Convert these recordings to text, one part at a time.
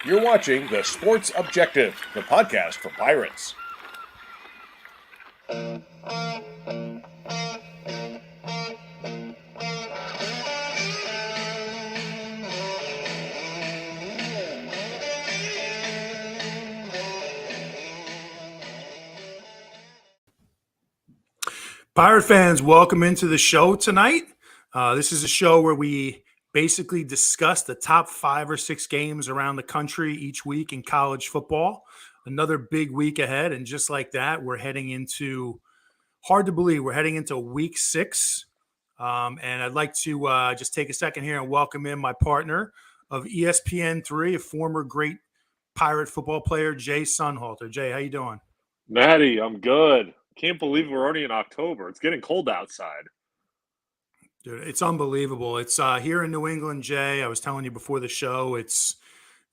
You're watching The Sports Objective, the podcast for Pirates. Pirate fans, welcome into the show tonight. This is a show where we basically discuss the top 5 or 6 games around the country each week in college football. Another big week ahead, and just like that, we're heading into, hard to believe, we're heading into week 6. And I'd like to just take a second here and welcome in my partner of ESPN3, a former great Pirate football player, Jay Sonnhalter. Jay, how you doing? Maddie, I'm good. Can't believe we're already in October. It's getting cold outside. Dude, it's unbelievable. It's here in New England, Jay. I was telling you before the show, it's,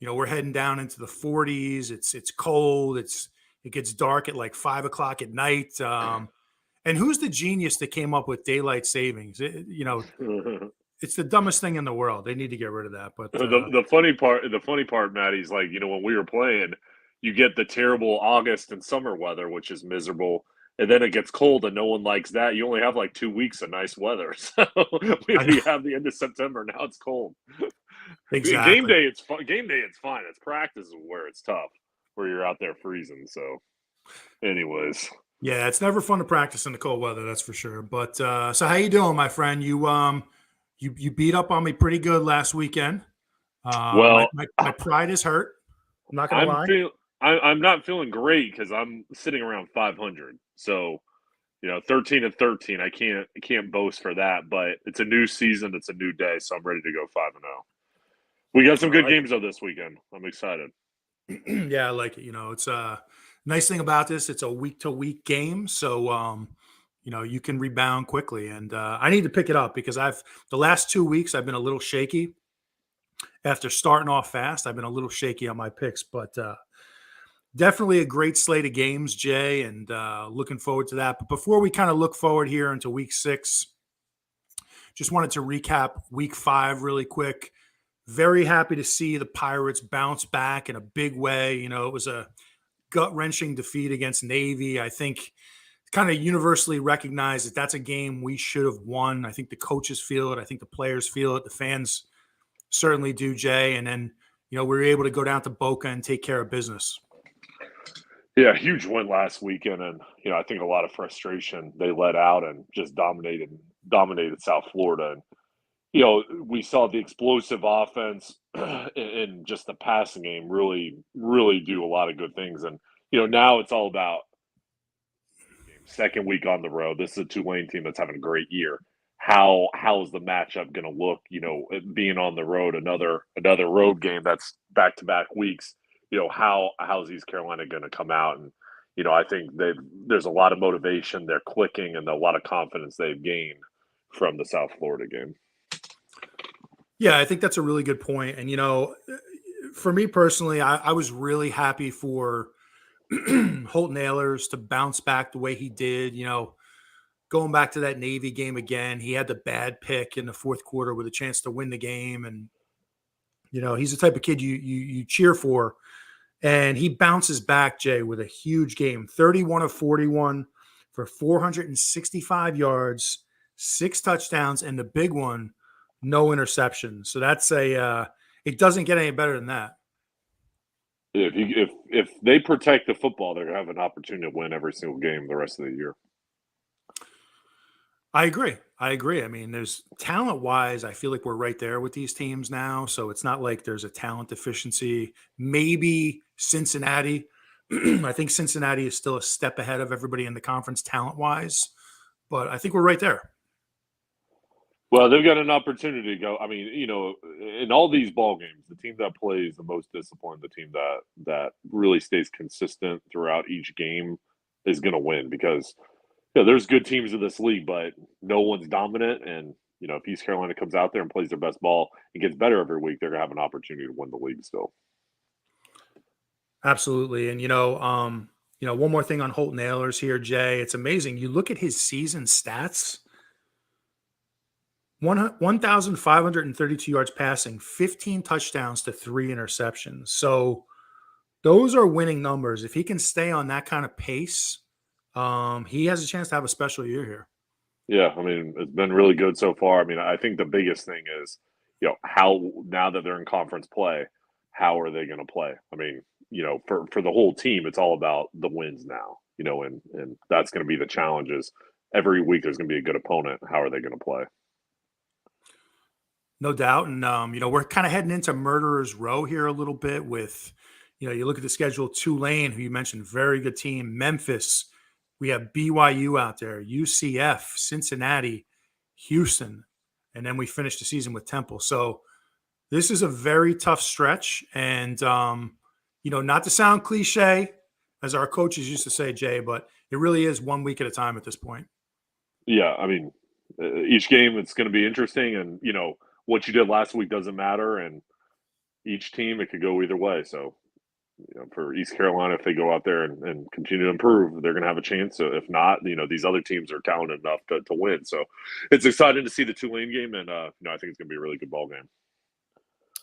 we're heading down into the 40s. It's cold. It gets dark at like 5 o'clock at night. And who's the genius that came up with daylight savings? It's the dumbest thing in the world. They need to get rid of that. But the funny part, Maddie, is like, when we were playing, you get the terrible August and summer weather, which is miserable. And then it gets cold, and no one likes that. You only have like 2 weeks of nice weather. So we have the end of September. Now it's cold. Exactly. Game day, it's fun. Game day, it's fine. It's practice where it's tough, where you're out there freezing. So, anyways, yeah, it's never fun to practice in the cold weather. That's for sure. But so how you doing, my friend? You beat up on me pretty good last weekend. Well, my pride is hurt. I'm not gonna lie. I'm not feeling great because I'm sitting around 500. So, 13-13. I can't boast for that, but it's a new season. It's a new day, so I'm ready to go 5-0. We got some good games though this weekend. I'm excited. Yeah, I like it. It's a nice thing about this. It's a week-to-week game, so you can rebound quickly. And I need to pick it up because the last 2 weeks I've been a little shaky. After starting off fast, I've been a little shaky on my picks, but definitely a great slate of games, Jay, and looking forward to that. But before we kind of look forward here into week 6, just wanted to recap week 5 really quick. Very happy to see the Pirates bounce back in a big way. It was a gut-wrenching defeat against Navy. I think it's kind of universally recognized that that's a game we should have won. I think the coaches feel it. I think the players feel it. The fans certainly do, Jay. And then, we were able to go down to Boca and take care of business. Yeah, huge win last weekend, and I think a lot of frustration. They let out and just dominated South Florida. And we saw the explosive offense in just the passing game really, really do a lot of good things. And now it's all about second week on the road. This is a Tulane team that's having a great year. How is the matchup going to look? Being on the road, another road game that's back-to-back weeks. How's East Carolina going to come out? And, I think there's a lot of motivation. They're clicking, and a lot of confidence they've gained from the South Florida game. Yeah, I think that's a really good point. And, for me personally, I was really happy for Holton Ahlers to bounce back the way he did. Going back to that Navy game again, he had the bad pick in the fourth quarter with a chance to win the game. And, he's the type of kid you cheer for. And he bounces back, Jay, with a huge game, 31 of 41 for 465 yards, 6 touchdowns, and the big one, no interceptions. So that's it doesn't get any better than that. If they protect the football, they're going to have an opportunity to win every single game the rest of the year. I agree. I mean, there's talent-wise, I feel like we're right there with these teams now. So it's not like there's a talent deficiency. Maybe Cincinnati. I think Cincinnati is still a step ahead of everybody in the conference talent-wise. But I think we're right there. Well, they've got an opportunity to go. I mean, in all these ball games, the team that plays the most disciplined, the team that really stays consistent throughout each game is going to win because there's good teams in this league, but no one's dominant. And, if East Carolina comes out there and plays their best ball and gets better every week, they're going to have an opportunity to win the league still. Absolutely. And, one more thing on Holton Ahlers here, Jay. It's amazing. You look at his season stats. 1,532 yards passing, 15 touchdowns to 3 interceptions. So those are winning numbers. If he can stay on that kind of pace, he has a chance to have a special year here. Yeah, I mean, it's been really good so far. I mean, I think the biggest thing is, how now that they're in conference play, how are they going to play? I mean, for the whole team, it's all about the wins now, and that's going to be the challenges. Every week there's going to be a good opponent. How are they going to play? No doubt. And, we're kind of heading into Murderer's Row here a little bit with, you look at the schedule, Tulane, who you mentioned, very good team, Memphis. We have BYU out there, UCF, Cincinnati, Houston, and then we finish the season with Temple. So this is a very tough stretch. And, not to sound cliche, as our coaches used to say, Jay, but it really is 1 week at a time at this point. Yeah, I mean, each game it's going to be interesting, and what you did last week doesn't matter, and each team it could go either way. So, for East Carolina, if they go out there and continue to improve, they're going to have a chance. So if not, these other teams are talented enough to win. So it's exciting to see the Tulane game, and I think it's going to be a really good ball game.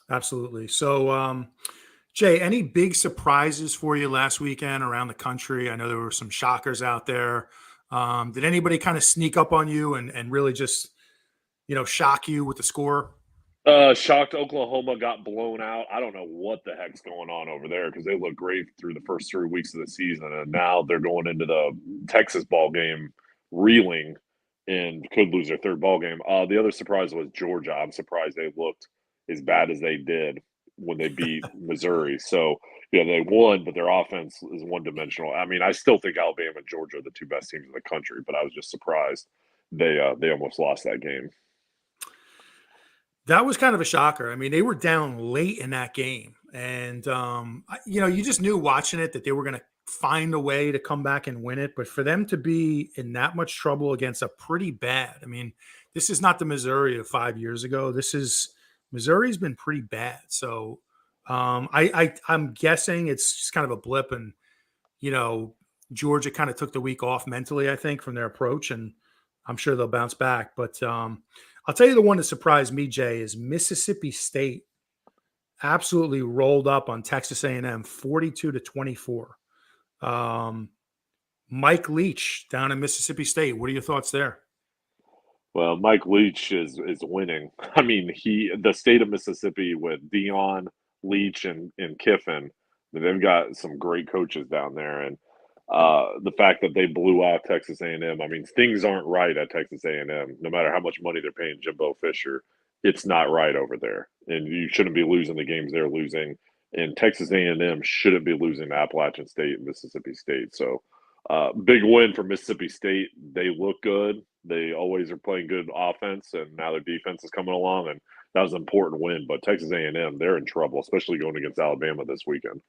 Absolutely. So, Jay, any big surprises for you last weekend around the country? I know there were some shockers out there. Did anybody kind of sneak up on you and really just, shock you with the score? Shocked Oklahoma got blown out. I don't know what the heck's going on over there because they looked great through the first 3 weeks of the season, and now they're going into the Texas ball game reeling and could lose their third ball game. The other surprise was Georgia. I'm surprised they looked as bad as they did when they beat Missouri. So, they won, but their offense is one-dimensional. I mean, I still think Alabama and Georgia are the two best teams in the country, but I was just surprised they almost lost that game. That was kind of a shocker. I mean, they were down late in that game. And, you just knew watching it that they were going to find a way to come back and win it. But for them to be in that much trouble against a pretty bad, I mean, this is not the Missouri of 5 years ago. Missouri's been pretty bad. So I'm guessing it's just kind of a blip. And, Georgia kind of took the week off mentally, I think, from their approach. And I'm sure they'll bounce back. But I'll tell you the one that surprised me, Jay, is Mississippi State absolutely rolled up on Texas A&M 42-24. Mike Leach down in Mississippi State. What are your thoughts there? Well, Mike Leach is winning. I mean, the state of Mississippi with Dion, Leach, and Kiffin, they've got some great coaches down there, and the fact that they blew out Texas A&M, I mean, things aren't right at Texas A&M. No matter how much money they're paying Jimbo Fisher, it's not right over there, and you shouldn't be losing the games they're losing. And Texas A&M shouldn't be losing to Appalachian State and Mississippi State. So, big win for Mississippi State. They look good. They always are playing good offense, and now their defense is coming along, and that was an important win. But Texas A&M, they're in trouble, especially going against Alabama this weekend.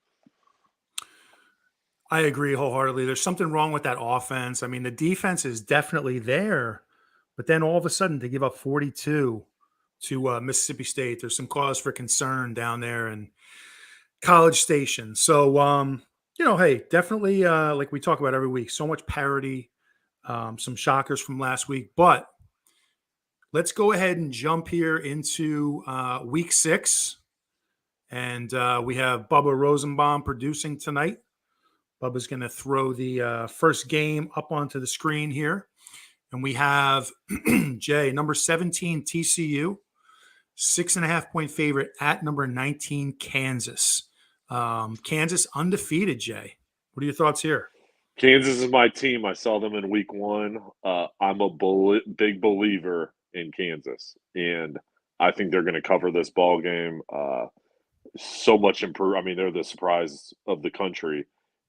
I agree wholeheartedly. There's something wrong with that offense. I mean, the defense is definitely there, but then all of a sudden to give up 42 to Mississippi State, there's some cause for concern down there in College Station. So, hey, definitely like we talk about every week, so much parity, some shockers from last week. But let's go ahead and jump here into week 6. And we have Bubba Rosenbaum producing tonight. Bubba's going to throw the first game up onto the screen here. And we have Jay, number 17, TCU, 6.5-point favorite at number 19, Kansas. Kansas undefeated, Jay. What are your thoughts here? Kansas is my team. I saw them in week 1. I'm a big believer in Kansas, and I think they're going to cover this ball game. So much improved. I mean, they're the surprise of the country.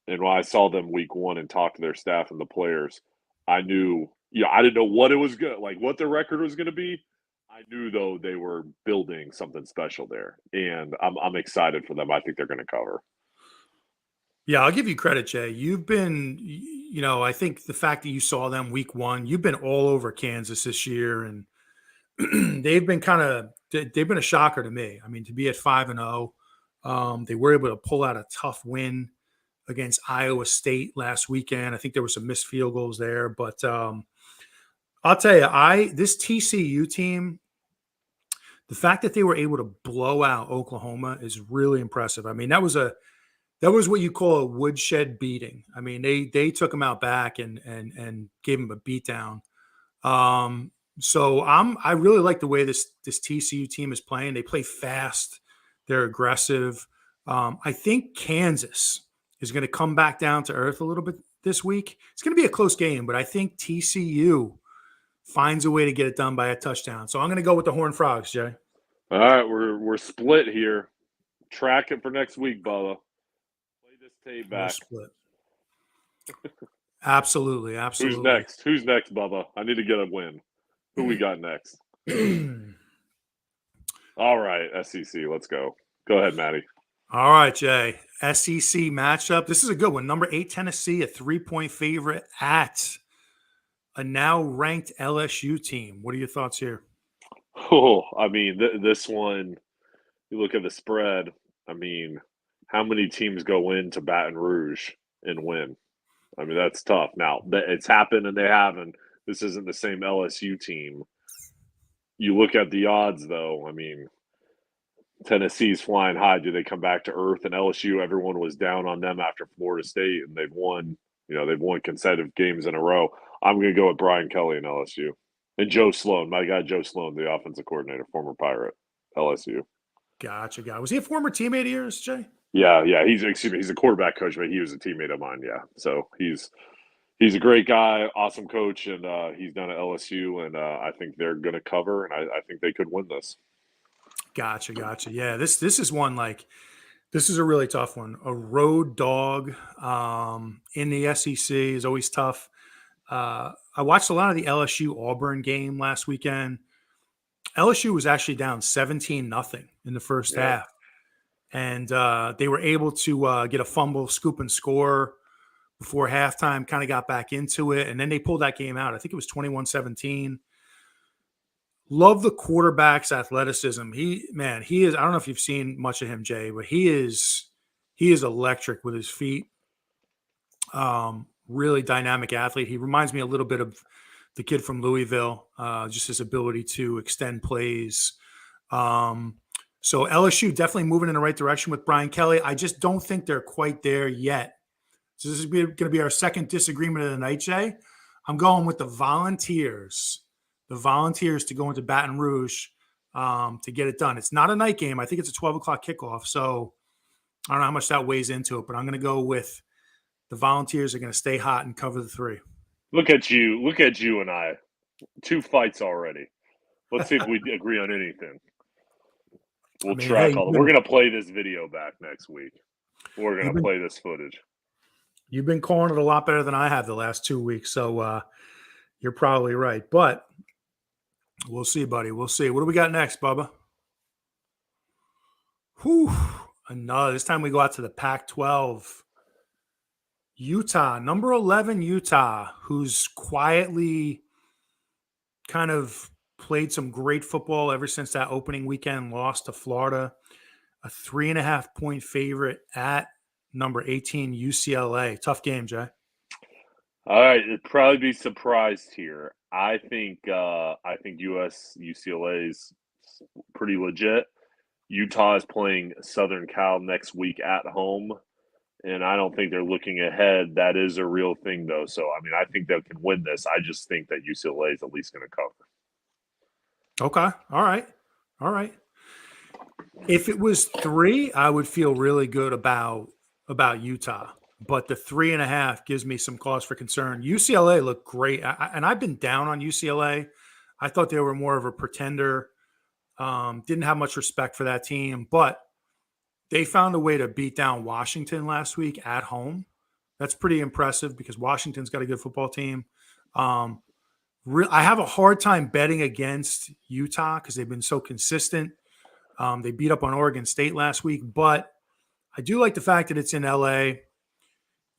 And when I saw them week 1 and talked to their staff and the players, I knew, I didn't know what it was what their record was going to be. I knew, though, they were building something special there. And I'm excited for them. I think they're going to cover. Yeah, I'll give you credit, Jay. You've been, I think the fact that you saw them week 1, you've been all over Kansas this year. And they've been a shocker to me. I mean, to be at 5-0, they were able to pull out a tough win against Iowa State last weekend. I think there were some missed field goals there, but I'll tell you, this TCU team, the fact that they were able to blow out Oklahoma is really impressive. I mean, that was what you call a woodshed beating. I mean, they took them out back and gave them a beatdown. So I really like the way this TCU team is playing. They play fast, they're aggressive. I think Kansas is going to come back down to earth a little bit this week. It's going to be a close game, but I think TCU finds a way to get it done by a touchdown. So I'm going to go with the Horned Frogs, Jay. All right, we're split here. Track it for next week, Bubba. Play this tape We're back. split. Absolutely. Who's next, Bubba? I need to get a win. Who we got next? All right, SEC. Let's go. Go ahead, Maddie. All right, Jay. SEC matchup. This is a good one. Number 8 Tennessee, a 3-point favorite at a now ranked LSU team. What are your thoughts here? Oh, I mean, this one, you look at the spread. I mean, how many teams go into Baton Rouge and win? I mean, that's tough. Now, it's happened and they haven't. This isn't the same LSU team. You look at the odds, though. I mean, Tennessee's flying high. Do they come back to earth? And LSU, everyone was down on them after Florida State, and they've won. They've won consecutive games in a row. I'm going to go with Brian Kelly and LSU. And Joe Sloan, my guy Joe Sloan, the offensive coordinator, former Pirate, LSU. Gotcha. Was he a former teammate of yours, Jay? Yeah. He's a quarterback coach, but he was a teammate of mine. Yeah, so he's a great guy, awesome coach, and he's down at LSU, and I think they're going to cover, and I think they could win this. Gotcha. Yeah, this is one this is a really tough one. A road dog in the SEC is always tough. I watched a lot of the LSU Auburn game last weekend. LSU was actually down 17-0 in the first half. And they were able to get a fumble, scoop, and score before halftime, kind of got back into it. And then they pulled that game out. I think it was 21-17. Love the quarterback's athleticism. He is, I don't know if you've seen much of him, Jay, but he is electric with his feet. Really dynamic athlete. He reminds me a little bit of the kid from Louisville, just his ability to extend plays. So LSU definitely moving in the right direction with Brian Kelly. I just don't think they're quite there yet. So this is going to be our second disagreement of the night, Jay. I'm going with the Volunteers. The Volunteers to go into Baton Rouge to get it done. It's not a night game. I think it's a 12 o'clock kickoff. So I don't know how much that weighs into it, but I'm going to go with the Volunteers are going to stay hot and cover the 3. Look at you and I. 2 fights already. Let's see if we agree on anything. We'll track all. We're going to play this video back next week. We're going to play this footage. You've been calling it a lot better than I have the last 2 weeks, so you're probably right. But we'll see, buddy. We'll see. What do we got next, Bubba? This time we go out to the Pac-12. Utah, number 11 Utah, who's quietly kind of played some great football ever since that opening weekend loss to Florida. A 3.5-point favorite at number 18 UCLA. Tough game, Jay. All right, it'd probably be surprised here. I think UCLA is pretty legit. Utah is playing Southern Cal next week at home, and I don't think they're looking ahead. That is a real thing, though. So, I mean, I think they can win this. I just think that UCLA is at least going to cover. Okay. All right. If it was 3, I would feel really good about Utah. But the 3.5 gives me some cause for concern. UCLA looked great. And I've been down on UCLA. I thought they were more of a pretender. Didn't have much respect for that team. But they found a way to beat down Washington last week at home. That's pretty impressive because Washington's got a good football team. I have a hard time betting against Utah because they've been so consistent. They beat up on Oregon State last week, but I do like the fact that it's in LA.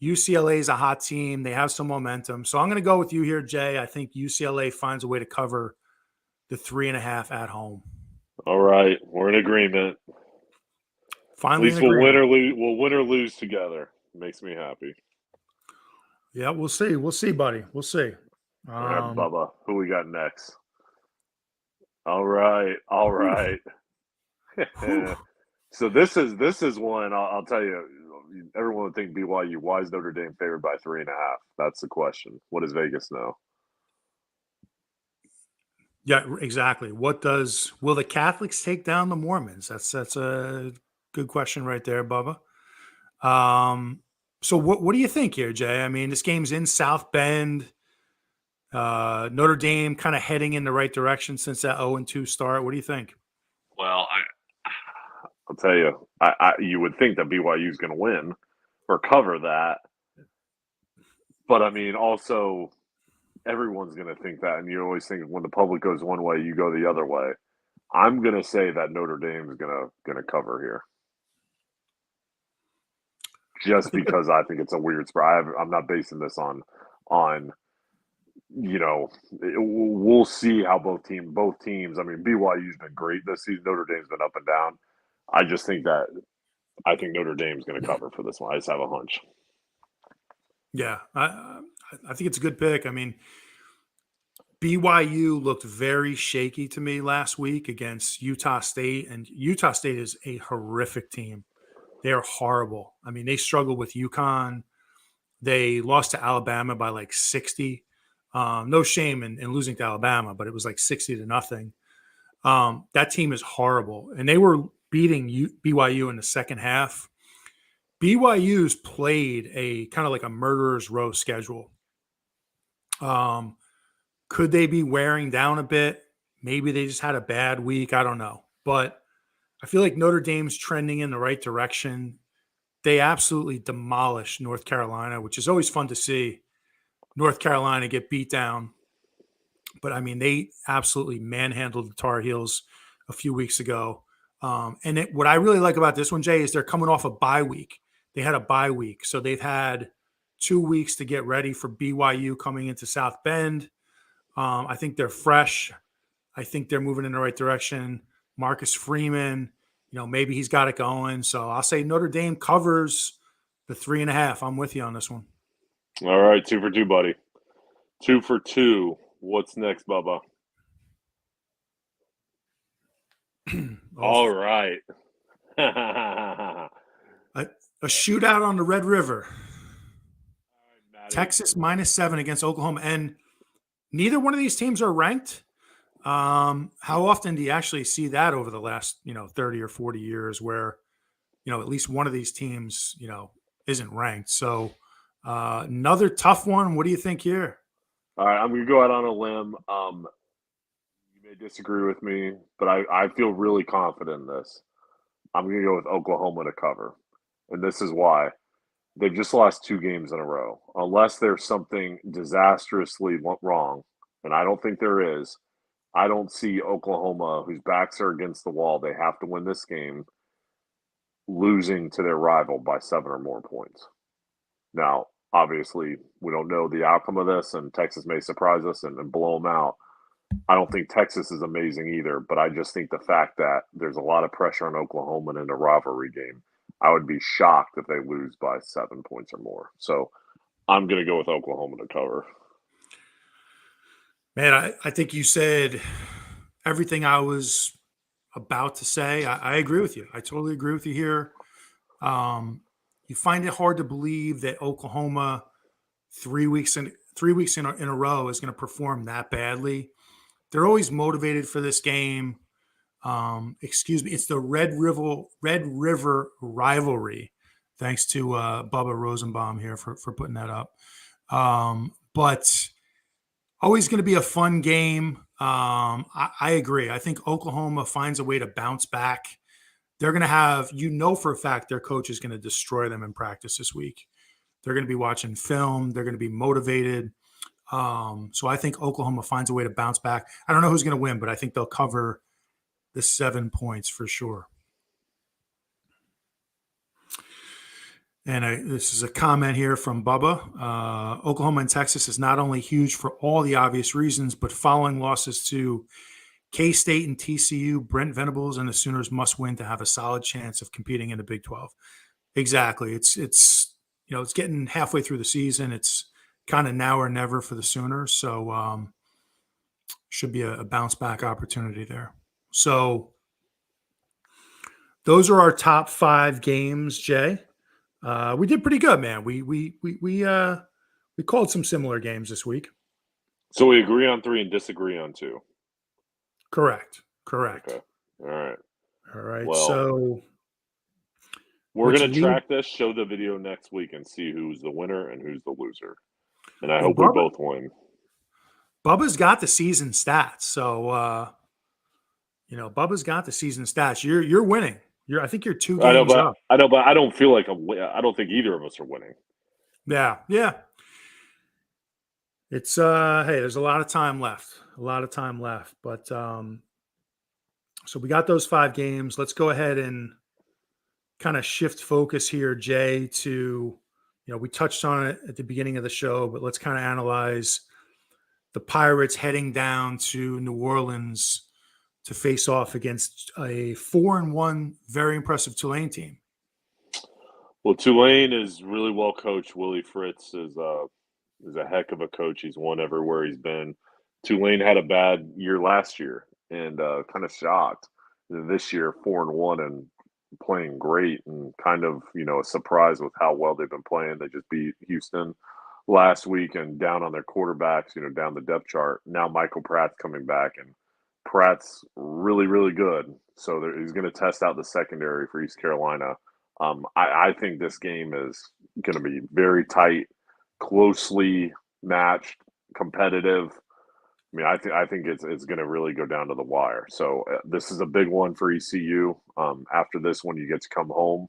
UCLA is a hot team. They have some momentum. So I'm going to go with you here, Jay. I think UCLA finds a way to cover the 3.5 at home. All right. We're in agreement. Finally, at least we'll win or lose together. It makes me happy. Yeah, we'll see. We'll see, buddy. We'll see. All right, Bubba. Who we got next? All right. So this is one I'll tell you. Everyone would think BYU. Why is Notre Dame favored by 3.5? That's the question. What does Vegas know? Yeah, exactly. Will the Catholics take down the Mormons? That's a good question right there, Bubba. So what do you think here, Jay? I mean, this game's in South Bend. Notre Dame kind of heading in the right direction since that 0-2 start. What do you think? Well, I'll tell you, you would think that BYU is going to win or cover that, but I mean, also everyone's going to think that, and you always think when the public goes one way, you go the other way. I'm going to say that Notre Dame is going to cover here, just because I think it's a weird spread. I'm not basing this on we'll see how both teams. I mean, BYU's been great this season. Notre Dame's been up and down. I think Notre Dame's going to cover for this one. I just have a hunch. Yeah, I think it's a good pick. I mean, BYU looked very shaky to me last week against Utah State, and Utah State is a horrific team. They are horrible. I mean, they struggled with UConn. They lost to Alabama by like 60. No shame in losing to Alabama, but it was like 60-0. That team is horrible, and they were beating BYU in the second half. BYU's played a kind of like a murderer's row schedule. Could they be wearing down a bit? Maybe they just had a bad week. I don't know. But I feel like Notre Dame's trending in the right direction. They absolutely demolished North Carolina, which is always fun to see North Carolina get beat down. But, I mean, they absolutely manhandled the Tar Heels a few weeks ago. What I really like about this one, Jay, is they're coming off a bye week. They had a bye week. So they've had 2 weeks to get ready for BYU coming into South Bend. I think they're fresh. I think they're moving in the right direction. Marcus Freeman, maybe he's got it going. So I'll say Notre Dame covers the 3.5. I'm with you on this one. All right, 2 for 2, buddy. 2 for 2. What's next, Bubba? All right. A shootout on the Red River. Texas -7 against Oklahoma. And neither one of these teams are ranked. How often do you actually see that over the last, 30 or 40 years where, at least one of these teams, isn't ranked? So another tough one. What do you think here? All right, I'm going to go out on a limb. You may disagree with me, but I feel really confident in this. I'm going to go with Oklahoma to cover. And this is why. They've just lost 2 games in a row. Unless there's something disastrously wrong, and I don't think there is, I don't see Oklahoma, whose backs are against the wall, they have to win this game, losing to their rival by 7 or more points. Now, obviously, we don't know the outcome of this, and Texas may surprise us and blow them out. I don't think Texas is amazing either, but I just think the fact that there's a lot of pressure on Oklahoma in a rivalry game, I would be shocked if they lose by 7 points or more. So I'm going to go with Oklahoma to cover. Man, I think you said everything I was about to say. I agree with you. I totally agree with you here. You find it hard to believe that Oklahoma 3 weeks in a row is going to perform that badly. They're always motivated for this game. It's the Red River rivalry. Thanks to Bubba Rosenbaum here for putting that up. But always going to be a fun game. I agree. I think Oklahoma finds a way to bounce back. They're going to have, for a fact, their coach is going to destroy them in practice this week. They're going to be watching film. They're going to be motivated. So I think Oklahoma finds a way to bounce back. I don't know who's going to win, but I think they'll cover the 7 points for sure. And this is a comment here from Bubba. Oklahoma and Texas is not only huge for all the obvious reasons, but following losses to K-State and TCU, Brent Venables and the Sooners must win to have a solid chance of competing in the Big 12. Exactly. It's getting halfway through the season. It's kind of now or never for the Sooners. So should be a bounce back opportunity there. So those are our top 5 games, Jay. We did pretty good, man. We called some similar games this week. So we agree on 3 and disagree on 2. Correct. Okay. All right. Well, So we're going to track this, show the video next week, and see who's the winner and who's the loser. And I hope we both win. Bubba's got the season stats. So, Bubba's got the season stats. You're winning. I think you're 2 games up. I know, but I don't feel like I don't think either of us are winning. Yeah. It's hey, there's a lot of time left. But so we got those 5 games. Let's go ahead and kind of shift focus here, Jay, to, we touched on it at the beginning of the show, but let's kind of analyze the Pirates heading down to New Orleans to face off against a 4-1, very impressive Tulane team. Well, Tulane is really well coached. Willie Fritz is a heck of a coach. He's won everywhere he's been. Tulane had a bad year last year, and kind of shocked this year, 4-1 and playing great, and kind of a surprise with how well they've been playing. They just beat Houston last week and down on their quarterbacks, down the depth chart. Now Michael Pratt's coming back, and Pratt's really, really good. So he's going to test out the secondary for East Carolina. I think this game is going to be very tight, closely matched, competitive. I mean, I think it's going to really go down to the wire. So this is a big one for ECU. After this one, you get to come home.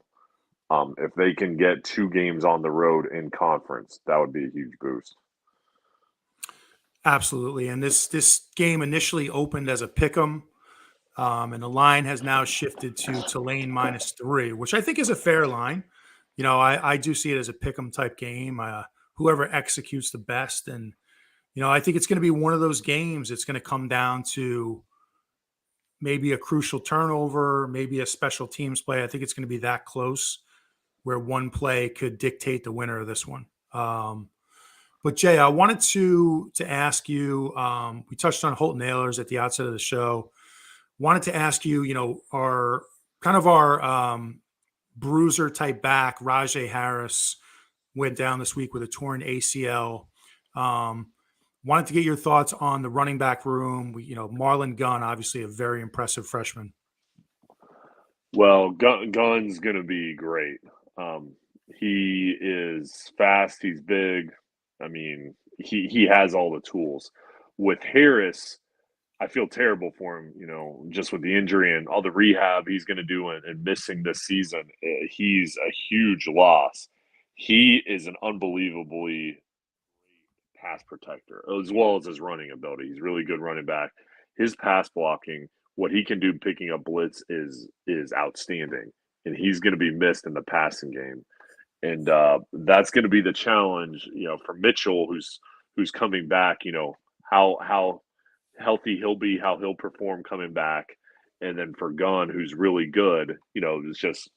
If they can get 2 games on the road in conference, that would be a huge boost. Absolutely. And this game initially opened as a pick'em, and the line has now shifted to Tulane -3, which I think is a fair line. I do see it as a pick'em type game. Whoever executes the best. And, I think it's going to be one of those games. It's going to come down to maybe a crucial turnover, maybe a special teams play. I think it's going to be that close where one play could dictate the winner of this one. But Jay, I wanted to ask you, we touched on Holton Ahlers at the outset of the show. Wanted to ask you, our bruiser type back, Rajay Harris, went down this week with a torn ACL. Wanted to get your thoughts on the running back room. Marlon Gunn, obviously a very impressive freshman. Well, Gunn's going to be great. He is fast. He's big. I mean, he has all the tools. With Harris, I feel terrible for him, just with the injury and all the rehab he's going to do and missing this season. He's a huge loss. He is an unbelievably pass protector, as well as his running ability. He's really good running back. His pass blocking, what he can do picking up blitz is outstanding, and he's going to be missed in the passing game. And that's going to be the challenge, for Mitchell, who's coming back. How healthy he'll be, how he'll perform coming back, and then for Gunn, who's really good. It's just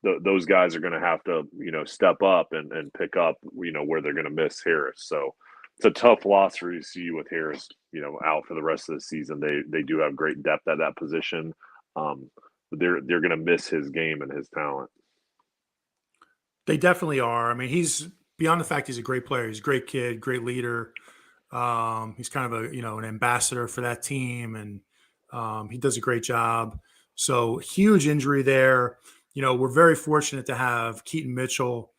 those guys are going to have to step up and pick up where they're going to miss Harris. So it's a tough loss for ECU with Harris out for the rest of the season. They do have great depth at that position. They're going to miss his game and his talent. They definitely are. I mean, he's beyond the fact he's a great player. He's a great kid, great leader. He's kind of an ambassador for that team, and he does a great job. So huge injury there. We're very fortunate to have Keaton Mitchell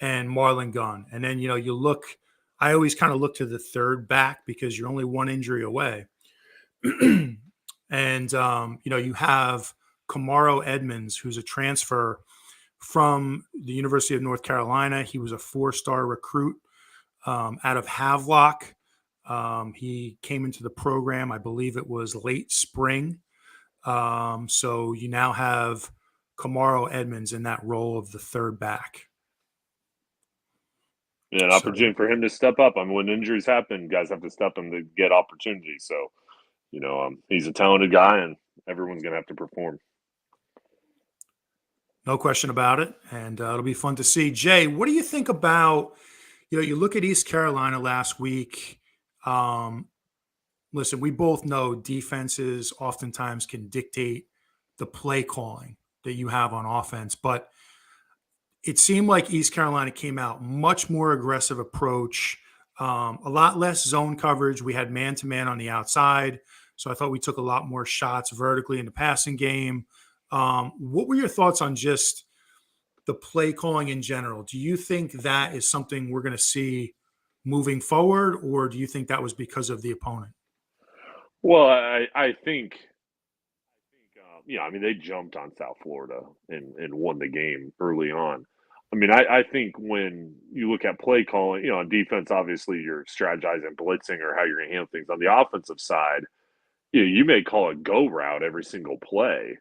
and Marlon Gunn. And then, you look, I always kind of look to the third back because you're only one injury away. And, you have Kamaro Edmonds, who's a transfer from the University of North Carolina. He was a 4-star recruit out of Havelock. He came into the program, I believe it was late spring. So you now have Kamaro Edmonds in that role of the third back. Yeah, an opportunity for him to step up. I mean, when injuries happen, guys have to step in to get opportunities. So, he's a talented guy, and everyone's going to have to perform. No question about it, and it'll be fun to see. Jay, what do you think about, you look at East Carolina last week. listen, we both know defenses oftentimes can dictate the play calling that you have on offense, but it seemed like East Carolina came out much more aggressive approach, a lot less zone coverage. We had man to man on the outside, so I thought we took a lot more shots vertically in the passing game. What were your thoughts on just the play calling in general? Do you think that is something we're going to see moving forward, or do you think that was because of the opponent? Well, I mean, they jumped on South Florida and won the game early on. I mean, I think when you look at play calling, on defense, obviously you're strategizing, blitzing, or how you're going to handle things. On the offensive side, you may call a go route every single play,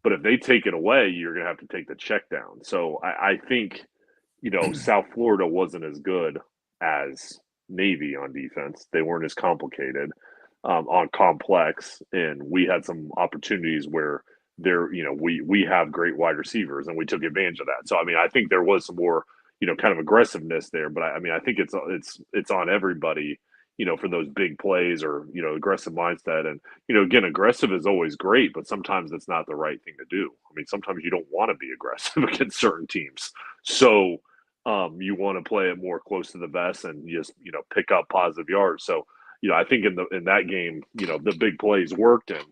but if they take it away, you're going to have to take the check down. So I think, South Florida wasn't as good as Navy on defense. They weren't as complicated on complex, and we had some opportunities where we have great wide receivers, and we took advantage of that. So I mean, I think there was some more kind of aggressiveness there, but I mean, I think it's on everybody. For those big plays or aggressive mindset, and again, aggressive is always great, but sometimes it's not the right thing to do. I mean, sometimes you don't want to be aggressive against certain teams, so you want to play it more close to the vest and just pick up positive yards. So I think in that game, the big plays worked and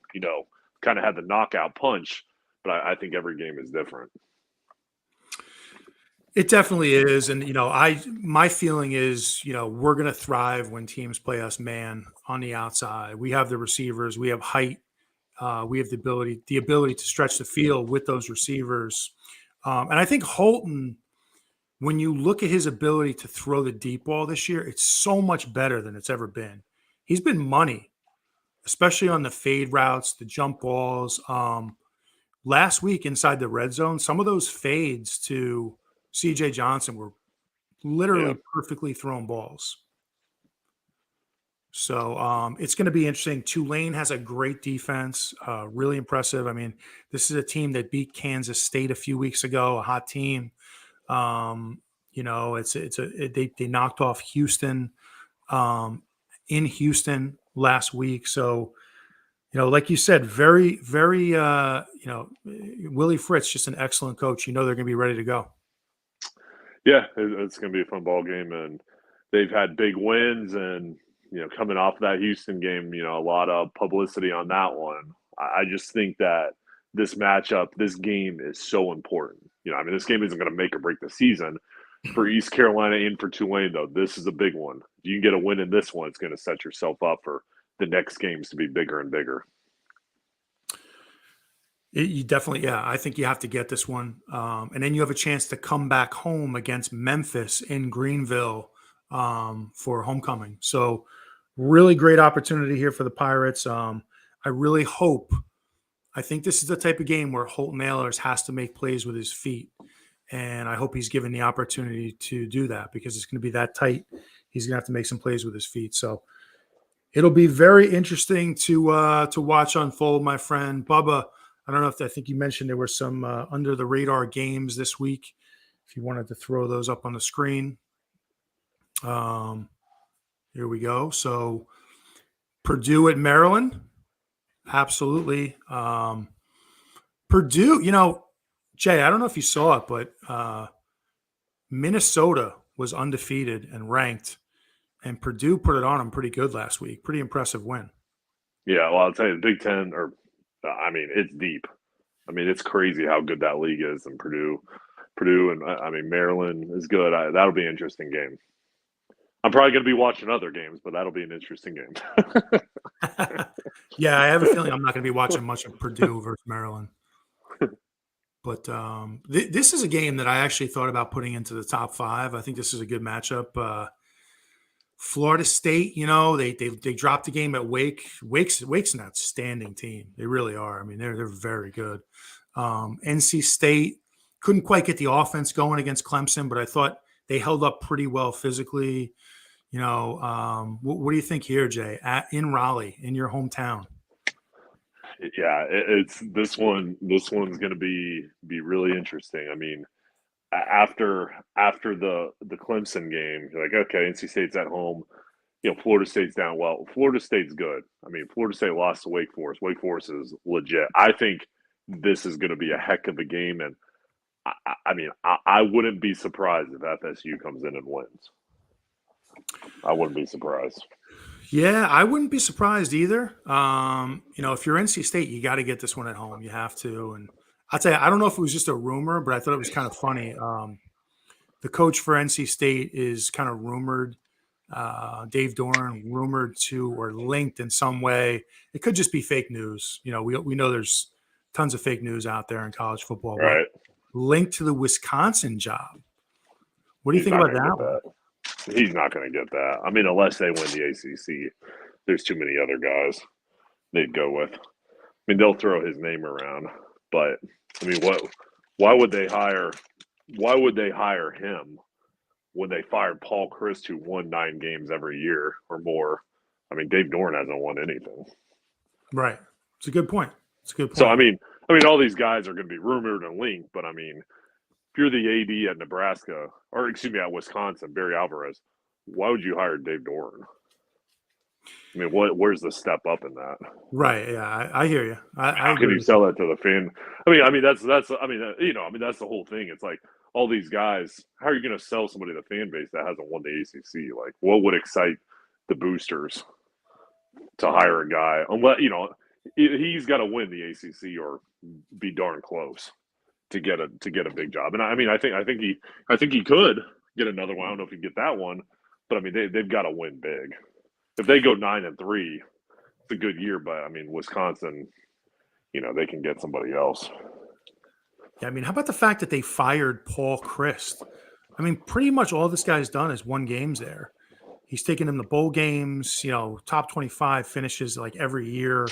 kind of had the knockout punch. But I think every game is different. It definitely is, and my feeling is, we're going to thrive when teams play us man on the outside. We have the receivers, we have height, we have the ability to stretch the field with those receivers, and I think Holton, when you look at his ability to throw the deep ball this year, it's so much better than it's ever been. He's been money, especially on the fade routes, the jump balls. Last week inside the red zone, some of those fades to CJ Johnson were literally Yeah. perfectly thrown balls. So it's going to be interesting. Tulane has a great defense, really impressive. I mean, this is a team that beat Kansas State a few weeks ago, a hot team. They knocked off Houston in Houston last week. So like you said, very, very, Willie Fritz, just an excellent coach. They're going to be ready to go. Yeah, it's going to be a fun ball game, and they've had big wins, and coming off that Houston game, a lot of publicity on that one. I just think that this matchup, this game is so important. I mean, this game isn't going to make or break the season for East Carolina and for Tulane, though. This is a big one. If you can get a win in this one, it's going to set yourself up for the next games to be bigger and bigger. You definitely, yeah. I think you have to get this one, and then you have a chance to come back home against Memphis in Greenville for homecoming. So, really great opportunity here for the Pirates. I really hope. I think this is the type of game where Holton Ahlers has to make plays with his feet, and I hope he's given the opportunity to do that because it's going to be that tight. He's going to have to make some plays with his feet. So, it'll be very interesting to watch unfold, my friend Bubba. I don't know I think you mentioned there were some under the radar games this week. If you wanted to throw those up on the screen. Here we go. So Purdue at Maryland. Absolutely. Purdue, Jay, I don't know if you saw it, but Minnesota was undefeated and ranked, and Purdue put it on them pretty good last week. Pretty impressive win. Yeah, well, I'll tell you, the Big Ten, it's deep. I mean, it's crazy how good that league is, and Purdue, and Maryland is good. That'll be an interesting game. I'm probably going to be watching other games, but that'll be an interesting game. Yeah, I have a feeling I'm not going to be watching much of Purdue versus Maryland. But this is a game that I actually thought about putting into the top 5. I think this is a good matchup. Florida State, they dropped the game at Wake. Wake's an outstanding team. They really are. I mean, they're very good. NC State couldn't quite get the offense going against Clemson, but I thought they held up pretty well physically. What do you think here, Jay? In Raleigh, in your hometown? Yeah, it's this one. This one's going to be really interesting. I mean, after the Clemson game, you're like, okay, NC State's at home. Florida State's down. Well, Florida State's good. I mean, Florida State lost to Wake Forest. Wake Forest is legit. I think this is going to be a heck of a game, and I wouldn't be surprised if FSU comes in and wins. I wouldn't be surprised. Yeah, I wouldn't be surprised either. If you're NC State, you got to get this one at home. You have to. And I'll tell you, I don't know if it was just a rumor, but I thought it was kind of funny. The coach for NC State is kind of rumored, Dave Doran, rumored to or linked in some way. It could just be fake news. We know there's tons of fake news out there in college football. Right. Linked to the Wisconsin job. What do you think about that one? He's not going to get that. I mean, unless they win the ACC, there's too many other guys they'd go with. I mean, they'll throw his name around, but I mean, why would they hire him when they fired Paul Chryst, who won 9 games every year or more? I mean, Dave Doran hasn't won anything. Right. It's a good point. So I mean, all these guys are going to be rumored and linked, but I mean, if you're the AD at Nebraska, or excuse me, at Wisconsin, Barry Alvarez, why would you hire Dave Doran? I mean, where's the step up in that? Right. Yeah, I hear you. How can you sell that to the fan? I mean, that's the whole thing. It's like all these guys. How are you going to sell somebody to the fan base that hasn't won the ACC? Like, what would excite the boosters to hire a guy? Unless he's got to win the ACC or be darn close to get a big job. And I mean, I think he could get another one. I don't know if he can get that one, but I mean, they've got to win big. If they go 9-3, it's a good year. But I mean, Wisconsin, they can get somebody else. Yeah, I mean, how about the fact that they fired Paul Chryst? I mean, pretty much all this guy's done is won games there. He's taken them to bowl games, top 25 finishes like every year.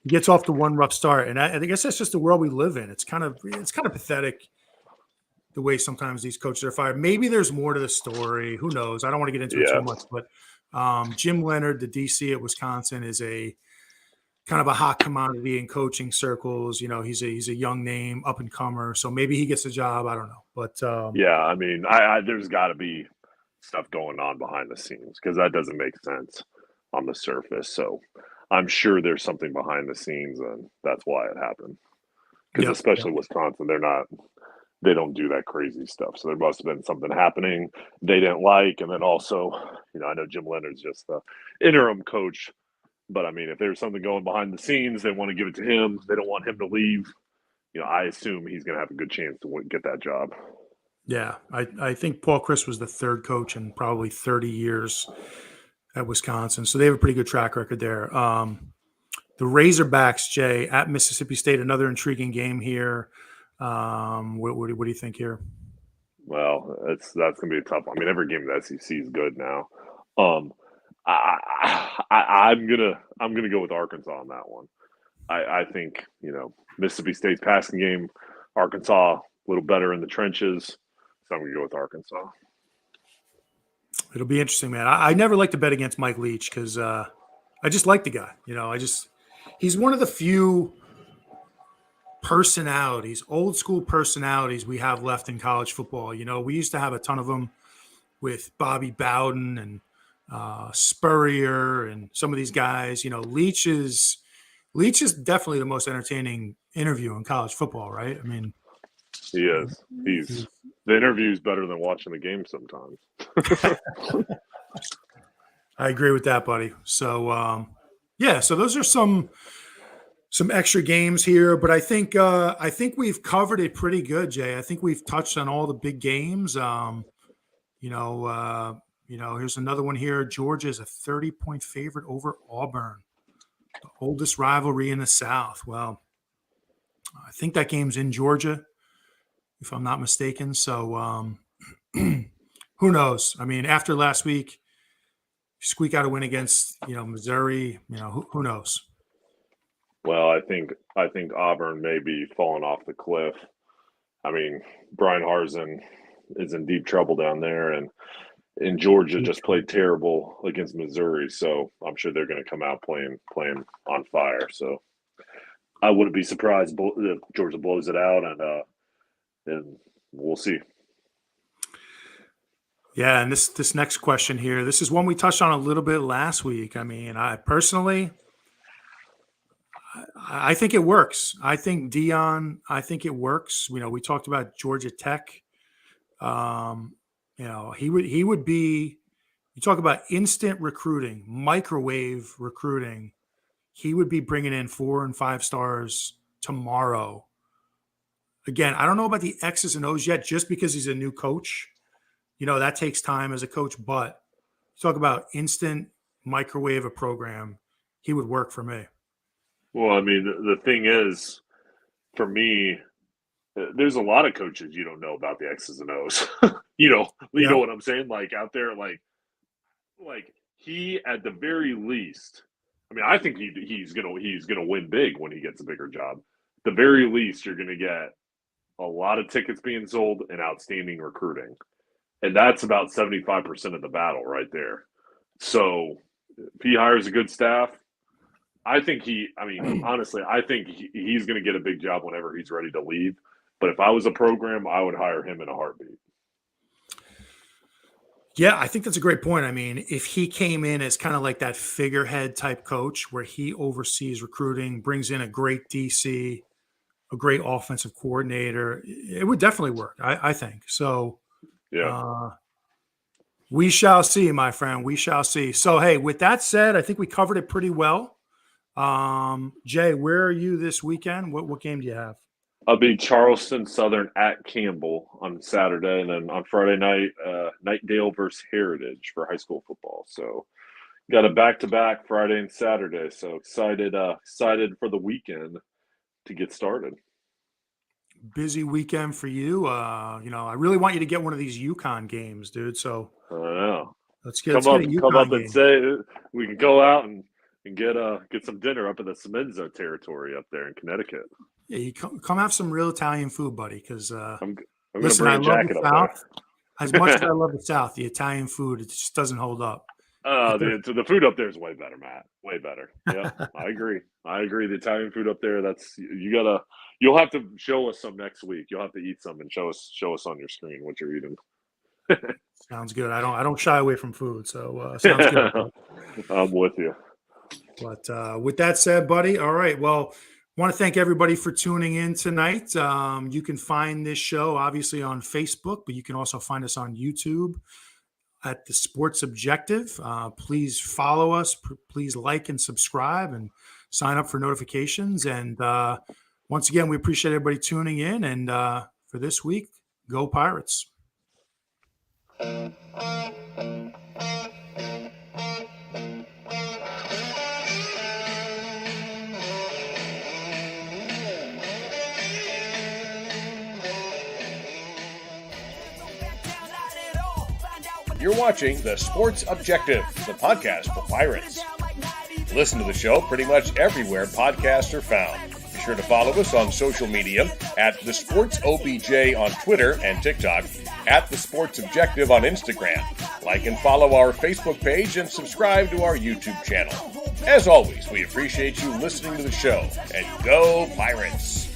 He gets off to one rough start, and I guess that's just the world we live in. It's kind of pathetic the way sometimes these coaches are fired. Maybe there's more to the story. Who knows? I don't want to get into it too much, but Jim Leonard, the DC at Wisconsin, is a kind of a hot commodity in coaching circles. He's a young name, up and comer, so maybe he gets a job. I don't know, but I mean, there's got to be stuff going on behind the scenes because that doesn't make sense on the surface. So I'm sure there's something behind the scenes, and that's why it happened. Because especially Wisconsin, they don't do that crazy stuff. So there must have been something happening they didn't like. And then also, I know Jim Leonard's just the interim coach. But, I mean, if there's something going behind the scenes, they want to give it to him. They don't want him to leave. I assume he's going to have a good chance to get that job. Yeah, I think Paul Chryst was the third coach in probably 30 years at Wisconsin. So they have a pretty good track record there. The Razorbacks, Jay, at Mississippi State, another intriguing game here. What do you think here? Well, that's going to be tough. I mean, every game in the SEC is good now. I'm gonna go with Arkansas on that one. I think Mississippi State's passing game, Arkansas a little better in the trenches, so I'm gonna go with Arkansas. It'll be interesting, man. I never like to bet against Mike Leach because I just like the guy. He's one of the few personalities, old school personalities we have left in college football. We used to have a ton of them with Bobby Bowden and Spurrier and some of these guys. Leach is definitely the most entertaining interview in college football, right? I mean, he is. The interview's better than watching the game sometimes. I agree with that, buddy. So, so those are some extra games here, but I think we've covered it pretty good, Jay. I think we've touched on all the big games. Here's another one here. Georgia is a 30-point favorite over Auburn, the oldest rivalry in the South. Well, I think that game's in Georgia, if I'm not mistaken. So who knows? I mean, after last week, squeak out a win against, Missouri, who knows? Well, I think Auburn may be falling off the cliff. I mean, Brian Harsin is in deep trouble down there, and Georgia just played terrible against Missouri, so I'm sure they're going to come out playing on fire. So I wouldn't be surprised if Georgia blows it out, and we'll see. Yeah, and this next question here, this is one we touched on a little bit last week. I mean, I personally, I think it works. I think Dion, I think it works. You know, we talked about Georgia Tech. You know, he would be. You talk about instant recruiting, microwave recruiting. He would be bringing in 4 and 5 stars tomorrow. Again, I don't know about the X's and O's yet, just because he's a new coach. You know, that takes time as a coach, but talk about instant microwave a program. He would work for me. Well, I mean, the thing is, for me, there's a lot of coaches you don't know about the X's and O's. you know what I'm saying? Like out there, like he at the very least. I mean, I think he's gonna win big when he gets a bigger job. At the very least, you're gonna get a lot of tickets being sold and outstanding recruiting, and that's about 75% of the battle right there. So, if he hires a good staff, I think honestly, I think he's going to get a big job whenever he's ready to leave. But if I was a program, I would hire him in a heartbeat. Yeah, I think that's a great point. I mean, if he came in as kind of like that figurehead type coach where he oversees recruiting, brings in a great DC, a great offensive coordinator, it would definitely work, I think. So, yeah. We shall see, my friend. We shall see. So, hey, with that said, I think we covered it pretty well. Jay, where are you this weekend? What game do you have? I'll be Charleston Southern at Campbell on Saturday, and then on Friday night, Nightdale versus Heritage for high school football. So got a back-to-back Friday and Saturday. So excited for the weekend to get started. Busy weekend for you. You know, I really want you to get one of these UConn games, dude. So I know. Let's get come up game. and say we can go out and get some dinner up in the Semenza territory up there in Connecticut. Yeah, you come have some real Italian food, buddy. Because I'm listen, I love the South. As much as I love the South, the Italian food, it just doesn't hold up. The food up there is way better, Matt. Way better. Yeah, I agree. The Italian food up there, you'll have to show us some next week. You'll have to eat some and show us on your screen what you're eating. Sounds good. I don't shy away from food, so sounds good. I'm with you. But with that said, buddy, all right. Well, want to thank everybody for tuning in tonight. You can find this show obviously on Facebook, but you can also find us on YouTube at The Sports Objective. Please follow us. Please like and subscribe and sign up for notifications. And once again, we appreciate everybody tuning in. And for this week, go Pirates. You're watching The Sports Objective, the podcast for Pirates. Listen to the show pretty much everywhere podcasts are found. Be sure to follow us on social media at The Sports OBJ on Twitter and TikTok, at The Sports Objective on Instagram. Like and follow our Facebook page and subscribe to our YouTube channel. As always, we appreciate you listening to the show, and go Pirates!